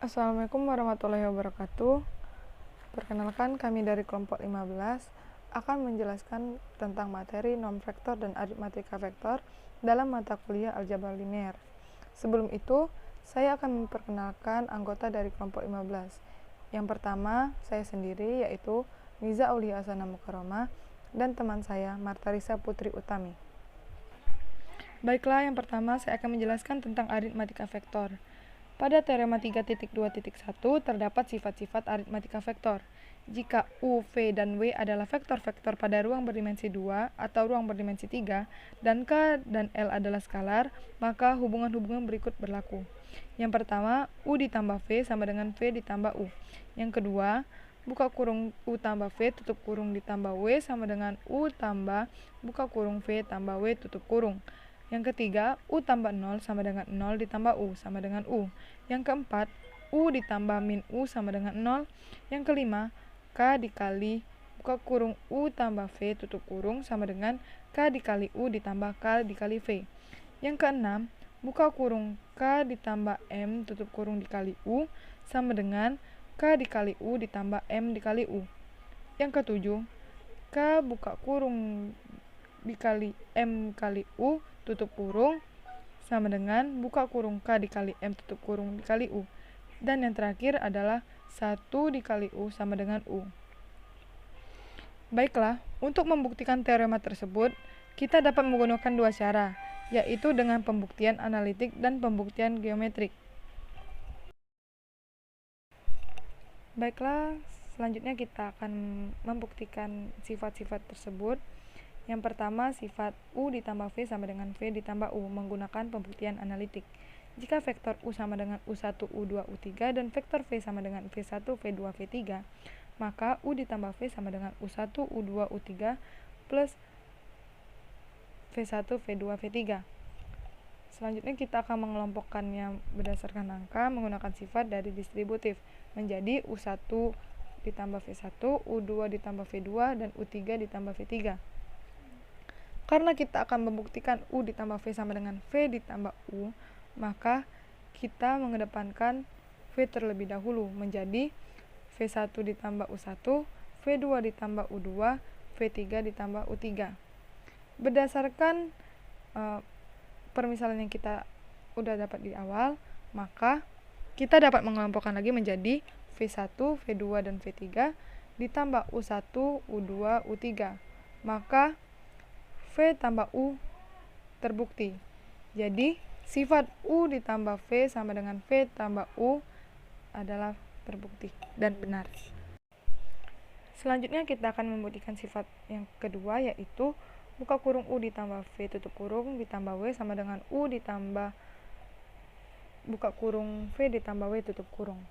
Assalamualaikum warahmatullahi wabarakatuh. Perkenalkan, kami dari kelompok 15 akan menjelaskan tentang materi norm vektor dan aritmatika vektor dalam mata kuliah aljabar linear. Sebelum itu, saya akan memperkenalkan anggota dari kelompok 15. Yang pertama, saya sendiri, yaitu Niza Aulia Asana Mukaromah, dan teman saya, Martarisa Putri Utami. Baiklah, yang pertama saya akan menjelaskan tentang aritmatika vektor. Pada teorema 3.2.1 terdapat sifat-sifat aritmatika vektor. Jika U, V, dan W adalah vektor-vektor pada ruang berdimensi 2 atau ruang berdimensi 3, dan K dan L adalah skalar, maka hubungan-hubungan berikut berlaku. Yang pertama, U ditambah V sama dengan V ditambah U. Yang kedua, buka kurung U tambah V tutup kurung ditambah W sama dengan U tambah buka kurung V tambah W tutup kurung. Yang ketiga, U tambah 0 sama dengan 0 ditambah U sama dengan U. Yang keempat, U ditambah min U sama dengan 0. Yang kelima, K dikali buka kurung U tambah V tutup kurung sama dengan K dikali U ditambah K dikali V. Yang keenam, buka kurung K ditambah M tutup kurung dikali U sama dengan K dikali U ditambah M dikali U. Yang ketujuh, K buka kurung dikali M kali U tutup kurung sama dengan buka kurung K dikali M tutup kurung dikali U. Dan yang terakhir adalah 1 dikali U sama dengan U. Baiklah, untuk membuktikan teorema tersebut, kita dapat menggunakan dua cara, yaitu dengan pembuktian analitik dan pembuktian geometrik. Baiklah, selanjutnya kita akan membuktikan sifat-sifat tersebut. Yang pertama, sifat U ditambah V sama dengan V ditambah U menggunakan pembuktian analitik. Jika vektor U sama dengan U1, U2, U3 dan vektor V sama dengan V1, V2, V3, maka U ditambah V sama dengan U1, U2, U3 plus V1, V2, V3. Selanjutnya kita akan mengelompokkannya berdasarkan angka menggunakan sifat dari distributif menjadi U1 ditambah V1, U2 ditambah V2, dan U3 ditambah V3. Karena kita akan membuktikan U ditambah V sama dengan V ditambah U, maka kita mengedepankan V terlebih dahulu menjadi V1 ditambah U1, V2 ditambah U2, V3 ditambah U3. Berdasarkan permisalan yang kita udah dapat di awal, maka kita dapat mengelompokkan lagi menjadi V1, V2, dan V3 ditambah U1, U2, U3. Maka V tambah U terbukti. Jadi, sifat U ditambah V sama dengan V tambah U adalah terbukti dan benar. Selanjutnya kita akan membuktikan sifat yang kedua, yaitu buka kurung U ditambah V tutup kurung ditambah W sama dengan U ditambah buka kurung V ditambah W tutup kurung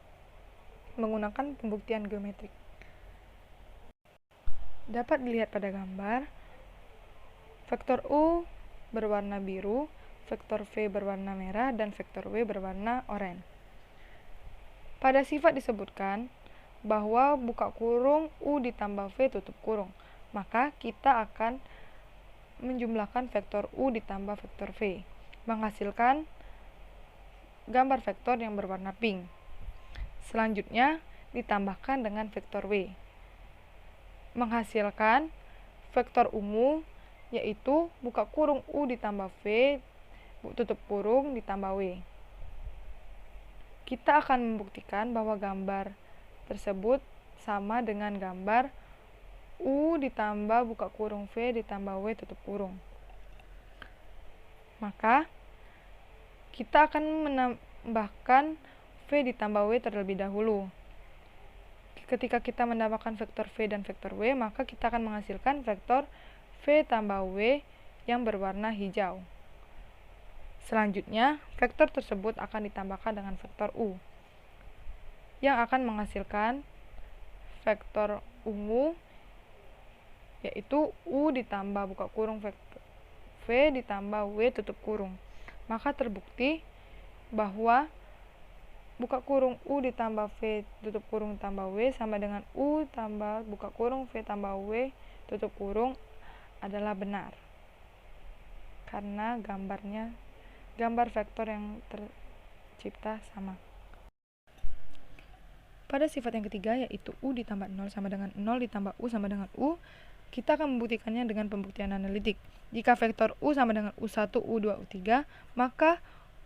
menggunakan pembuktian geometrik. Dapat dilihat pada gambar, vektor U berwarna biru, vektor V berwarna merah, dan vektor W berwarna oranye. Pada sifat disebutkan bahwa buka kurung U ditambah V tutup kurung, maka kita akan menjumlahkan vektor U ditambah vektor V, menghasilkan gambar vektor yang berwarna pink. Selanjutnya ditambahkan dengan vektor W, menghasilkan vektor ungu, yaitu buka kurung U ditambah V tutup kurung ditambah W. Kita akan membuktikan bahwa gambar tersebut sama dengan gambar U ditambah buka kurung V ditambah W tutup kurung. Maka kita akan menambahkan V ditambah W terlebih dahulu. Ketika kita menambahkan vektor V dan vektor W, maka kita akan menghasilkan vektor V tambah W yang berwarna hijau. Selanjutnya, vektor tersebut akan ditambahkan dengan vektor U, yang akan menghasilkan vektor ungu, yaitu U ditambah buka kurung vektor V ditambah W tutup kurung. Maka terbukti bahwa buka kurung U ditambah V tutup kurung tambah W sama dengan U tambah buka kurung V tambah W tutup kurung adalah benar, karena gambar vektor yang tercipta sama. Pada sifat yang ketiga, yaitu U ditambah 0 sama dengan 0 ditambah U sama dengan U, kita akan membuktikannya dengan pembuktian analitik. Jika vektor U sama dengan U1, U2, U3, maka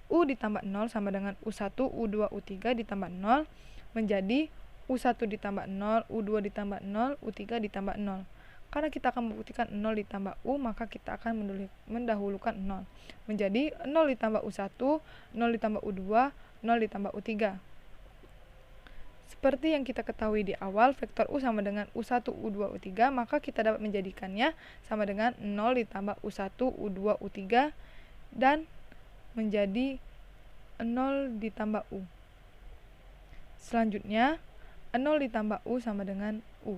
U ditambah 0 sama dengan U1, U2, U3 ditambah 0 menjadi U1 ditambah 0, U2 ditambah 0, U3 ditambah 0. Karena kita akan membuktikan 0 ditambah U, maka kita akan mendahulukan 0. Menjadi 0 ditambah U1, 0 ditambah U2, 0 ditambah U3. Seperti yang kita ketahui di awal, vektor U sama dengan U1, U2, U3, maka kita dapat menjadikannya sama dengan 0 ditambah U1, U2, U3, dan menjadi 0 ditambah U. Selanjutnya, 0 ditambah U sama dengan U.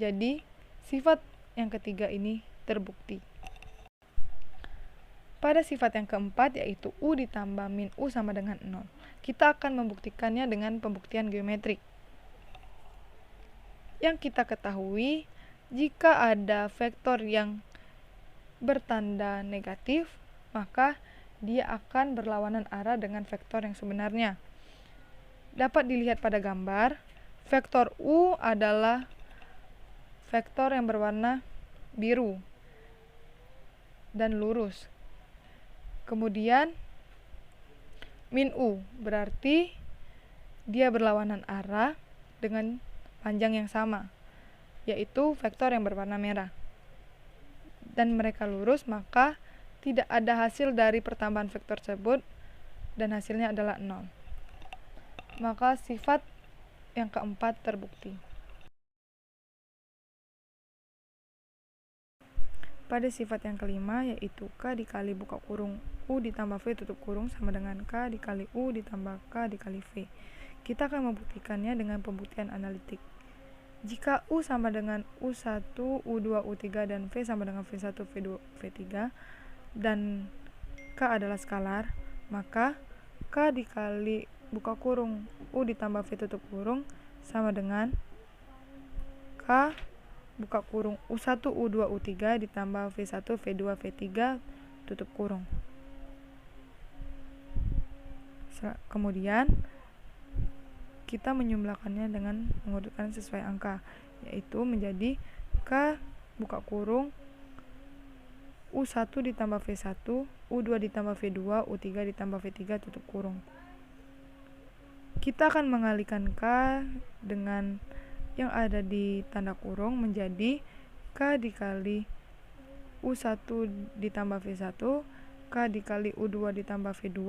Jadi, sifat yang ketiga ini terbukti. Pada sifat yang keempat, yaitu U ditambah min U sama dengan 0. Kita akan membuktikannya dengan pembuktian geometrik. Yang kita ketahui, jika ada vektor yang bertanda negatif, maka dia akan berlawanan arah dengan vektor yang sebenarnya. Dapat dilihat pada gambar, vektor U adalah vektor yang berwarna biru dan lurus. Kemudian min U berarti dia berlawanan arah dengan panjang yang sama, yaitu vektor yang berwarna merah. Dan mereka lurus, maka tidak ada hasil dari pertambahan vektor tersebut dan hasilnya adalah 0. Maka sifat yang keempat terbukti. Pada sifat yang kelima, yaitu K dikali buka kurung U ditambah V tutup kurung sama dengan K dikali U ditambah K dikali V. Kita akan membuktikannya dengan pembuktian analitik. Jika U sama dengan U1, U2, U3, dan V sama dengan V1, V2, V3, dan K adalah skalar, maka K dikali buka kurung U ditambah V tutup kurung sama dengan K buka kurung U1, U2, U3 ditambah V1, V2, V3 tutup kurung. Kemudian kita menjumlahkannya dengan mengurutkan sesuai angka, yaitu menjadi K buka kurung U1 ditambah V1, U2 ditambah V2, U3 ditambah V3 tutup kurung. Kita akan mengalihkan K dengan yang ada di tanda kurung menjadi K dikali U1 ditambah V1, K dikali U2 ditambah V2,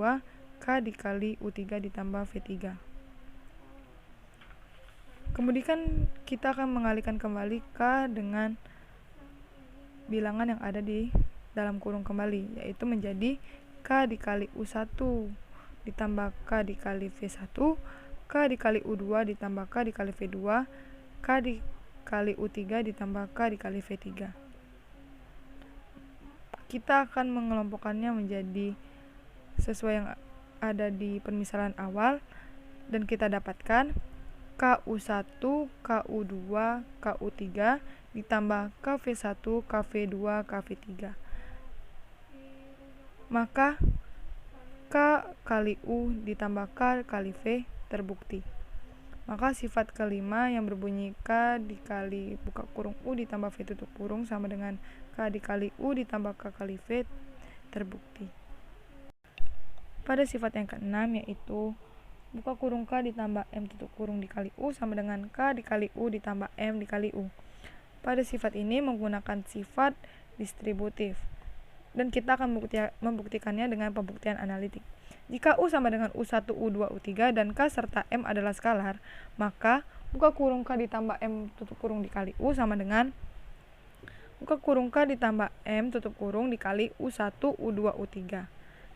K dikali U3 ditambah V3. Kemudian kita akan mengalihkan kembali K dengan bilangan yang ada di dalam kurung kembali, yaitu menjadi K dikali U1 ditambah K dikali V1, K dikali U2 ditambah K dikali V2, K dikali U3 ditambah K dikali V3. Kita akan mengelompokkannya menjadi sesuai yang ada di permisalan awal, dan kita dapatkan KU1, KU2, KU3 ditambah KV1, KV2, KV3. Maka K kali U ditambah K kali V terbukti. Maka sifat kelima yang berbunyi K dikali buka kurung U ditambah V tutup kurung sama dengan K dikali U ditambah K kali V terbukti. Pada sifat yang keenam, yaitu buka kurung K ditambah M tutup kurung dikali U sama dengan K dikali U ditambah M dikali U. Pada sifat ini menggunakan sifat distributif, dan kita akan membuktikannya dengan pembuktian analitik. Jika U sama dengan U1, U2, U3, dan K serta M adalah skalar, maka buka kurung K ditambah M tutup kurung dikali U sama dengan buka kurung K ditambah M tutup kurung dikali U1, U2, U3.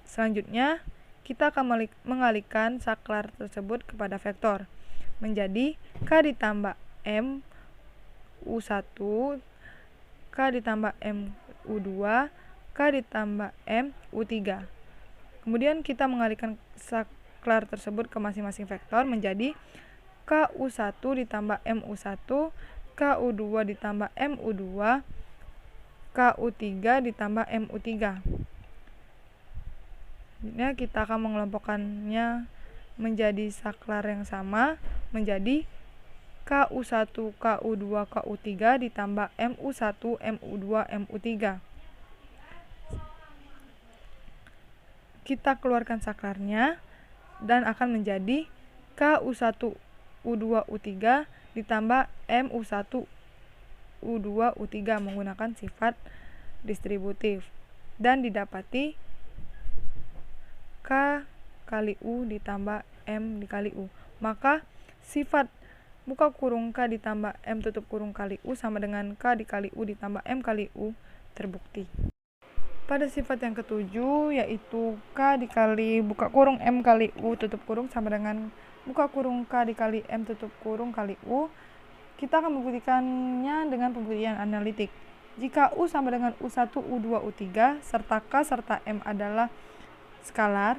Selanjutnya, kita akan mengalihkan saklar tersebut kepada vektor, menjadi K ditambah M U1, K ditambah M U2, K ditambah M U3. Kemudian kita mengalihkan saklar tersebut ke masing-masing vektor menjadi KU1 ditambah MU1, KU2 ditambah MU2, KU3 ditambah MU3. Jadi kita akan mengelompokkannya menjadi saklar yang sama menjadi KU1, KU2, KU3 ditambah MU1, MU2, MU3. Kita keluarkan saklarnya dan akan menjadi KU1, U2, U3 ditambah MU1, U2, U3 menggunakan sifat distributif. Dan didapati K kali U ditambah M dikali U. Maka sifat buka kurung K ditambah M tutup kurung kali U sama dengan K dikali U ditambah M kali U terbukti. Pada sifat yang ketujuh, yaitu K dikali buka kurung M kali U tutup kurung sama dengan buka kurung K dikali M tutup kurung kali U, kita akan membuktikannya dengan pembuktian analitik. Jika U sama dengan U1, U2, U3, serta K serta M adalah skalar,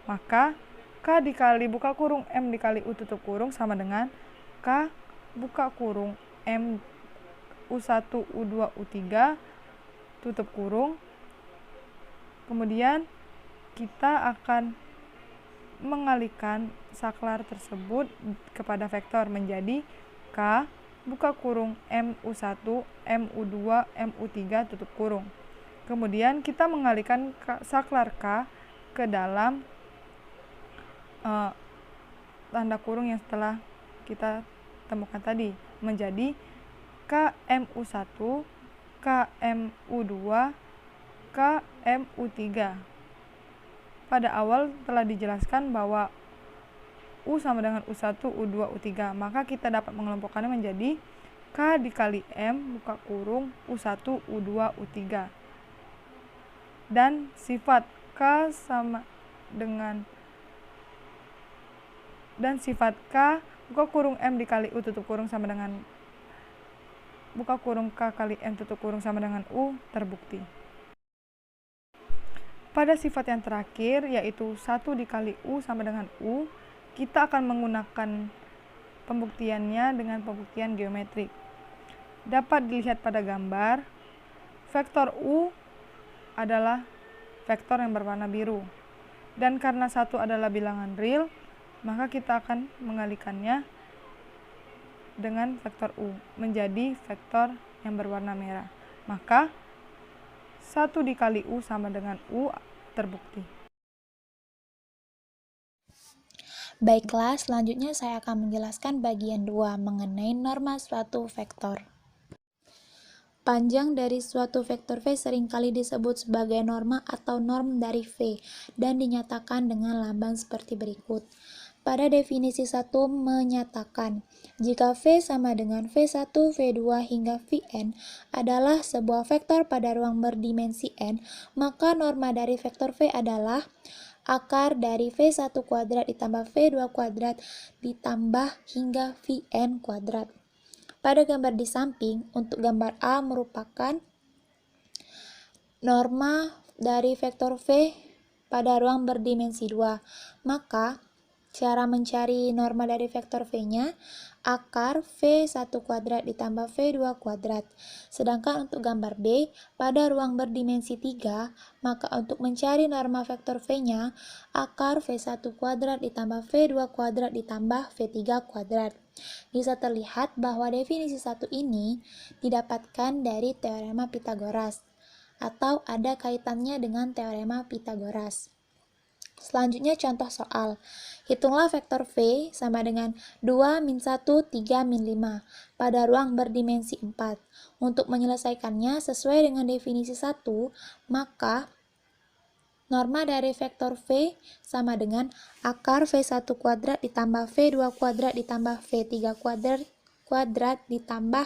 maka K dikali buka kurung M dikali U tutup kurung sama dengan K buka kurung M U1, U2, U3 tutup kurung. Kemudian kita akan mengalihkan saklar tersebut kepada vektor menjadi K buka kurung MU1, MU2, MU3 tutup kurung. Kemudian kita mengalihkan saklar K ke dalam tanda kurung yang setelah kita temukan tadi menjadi KMU1, KMU2, KMU3. Pada awal telah dijelaskan bahwa U sama dengan U1, U2, U3, maka kita dapat mengelompokkannya menjadi K dikali M buka kurung U1, U2, U3. Dan sifat K sama dengan buka kurung M dikali U tutup kurung sama dengan buka kurung K kali M tutup kurung sama dengan U terbukti. Pada sifat yang terakhir, yaitu 1 dikali U sama dengan U, kita akan menggunakan pembuktiannya dengan pembuktian geometrik. Dapat dilihat pada gambar, vektor U adalah vektor yang berwarna biru. Dan karena 1 adalah bilangan real, maka kita akan mengalihkannya dengan vektor U menjadi vektor yang berwarna merah. Maka 1 dikali U sama dengan U terbukti. Baiklah, selanjutnya saya akan menjelaskan bagian 2 mengenai norma suatu vektor. Panjang dari suatu vektor V seringkali disebut sebagai norma atau norm dari V dan dinyatakan dengan lambang seperti berikut. Pada definisi 1 menyatakan, jika V sama dengan V1, V2 hingga Vn adalah sebuah vektor pada ruang berdimensi n, maka norma dari vektor V adalah akar dari V1 kuadrat ditambah V2 kuadrat ditambah hingga Vn kuadrat. Pada gambar di samping, untuk gambar A merupakan norma dari vektor V pada ruang berdimensi 2, maka cara mencari norma dari vektor V-nya, akar V1 kuadrat ditambah V2 kuadrat. Sedangkan untuk gambar B, pada ruang berdimensi 3, maka untuk mencari norma vektor V-nya, akar V1 kuadrat ditambah V2 kuadrat ditambah V3 kuadrat. Bisa terlihat bahwa definisi 1 ini didapatkan dari teorema Pythagoras, atau ada kaitannya dengan teorema Pythagoras. Selanjutnya contoh soal. Hitunglah vektor V sama dengan 2, min 1, 3, min 5 pada ruang berdimensi 4. Untuk menyelesaikannya sesuai dengan definisi 1, maka norma dari vektor V sama dengan akar V1 kuadrat ditambah V2 kuadrat ditambah V3 kuadrat ditambah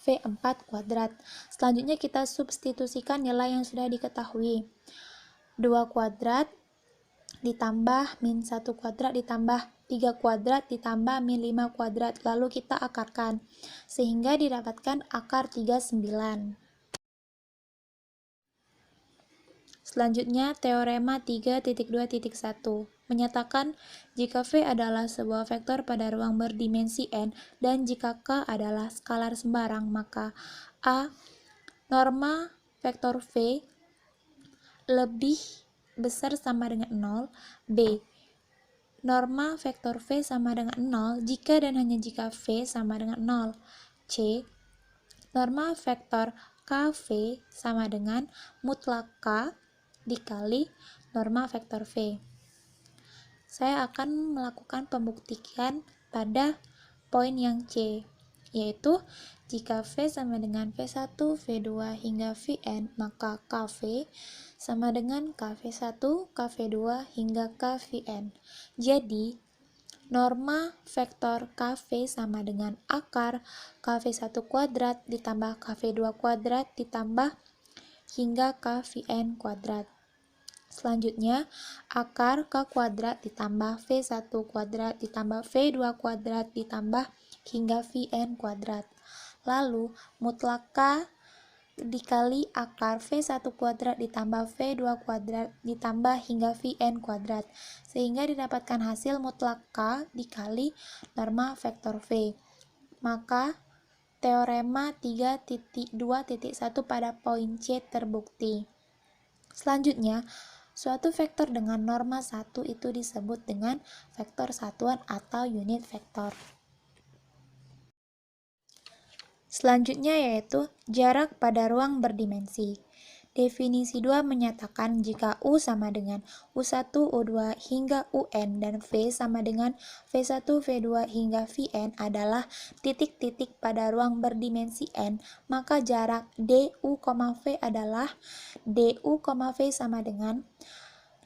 V4 kuadrat. Selanjutnya kita substitusikan nilai yang sudah diketahui. 2 kuadrat ditambah min 1 kuadrat ditambah 3 kuadrat ditambah min 5 kuadrat, lalu kita akarkan sehingga didapatkan akar 39. Selanjutnya teorema 3.2.1 menyatakan jika V adalah sebuah vektor pada ruang berdimensi n dan jika K adalah skalar sembarang, maka A. Norma vektor V lebih besar sama dengan 0. B. Norma vektor V sama dengan 0 jika dan hanya jika V sama dengan 0. C. Norma vektor KV sama dengan mutlak K dikali norma vektor V. Saya akan melakukan pembuktian pada poin yang C, yaitu jika V sama dengan V1, V2 hingga Vn, maka KV sama dengan KV1, KV2 hingga KVn. Jadi, norma vektor KV sama dengan akar KV1 kuadrat ditambah KV2 kuadrat ditambah hingga KVn kuadrat. Selanjutnya, akar K kuadrat ditambah V1 kuadrat ditambah V2 kuadrat ditambah hingga Vn kuadrat. Lalu, mutlak K dikali akar V1 kuadrat ditambah V2 kuadrat ditambah hingga Vn kuadrat. Sehingga didapatkan hasil mutlak K dikali norma vektor V. Maka, teorema 3.2.1 pada poin C terbukti. Selanjutnya, suatu vektor dengan norma 1 itu disebut dengan vektor satuan atau unit vektor. Selanjutnya yaitu jarak pada ruang berdimensi. Definisi 2 menyatakan jika U sama dengan U1, U2 hingga UN dan V sama dengan V1, V2 hingga Vn adalah titik-titik pada ruang berdimensi N, maka jarak DU, V adalah DU, V sama dengan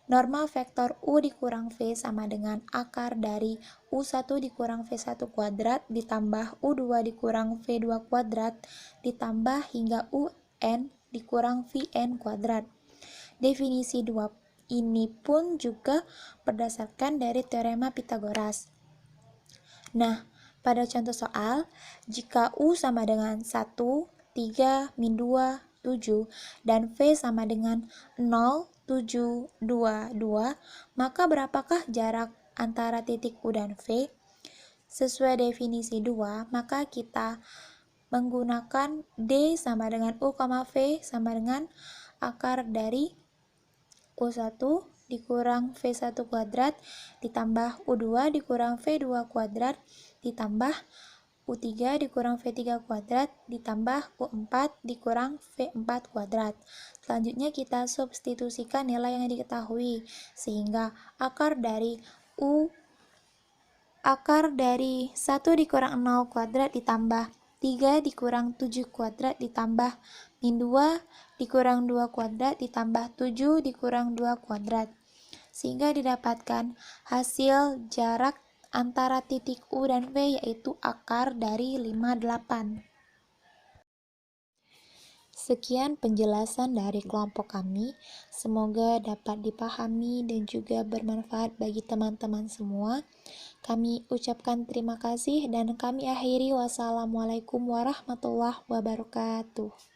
norma vektor U dikurang V sama dengan akar dari U1 dikurang V1 kuadrat ditambah U2 dikurang V2 kuadrat ditambah hingga UN dikurang Vn kuadrat. Definisi 2 ini pun juga berdasarkan dari teorema Pythagoras. Nah, pada contoh soal, jika U sama dengan 1, 3, min 2, 7, dan V sama dengan 0, 7, 2, 2, maka berapakah jarak antara titik U dan V? Sesuai definisi 2, maka kita menggunakan D sama dengan U, V sama dengan akar dari U1 dikurang V1 kuadrat ditambah U2 dikurang V2 kuadrat ditambah U3 dikurang V3 kuadrat ditambah U4 dikurang V4 kuadrat. Selanjutnya kita substitusikan nilai yang diketahui sehingga akar dari 1 dikurang 0 kuadrat ditambah 3 dikurang 7 kuadrat ditambah min 2 dikurang 2 kuadrat ditambah 7 dikurang 2 kuadrat. Sehingga didapatkan hasil jarak antara titik U dan V yaitu akar dari 58. Sekian penjelasan dari kelompok kami. Semoga dapat dipahami dan juga bermanfaat bagi teman-teman semua. Kami ucapkan terima kasih dan kami akhiri. Wassalamualaikum warahmatullahi wabarakatuh.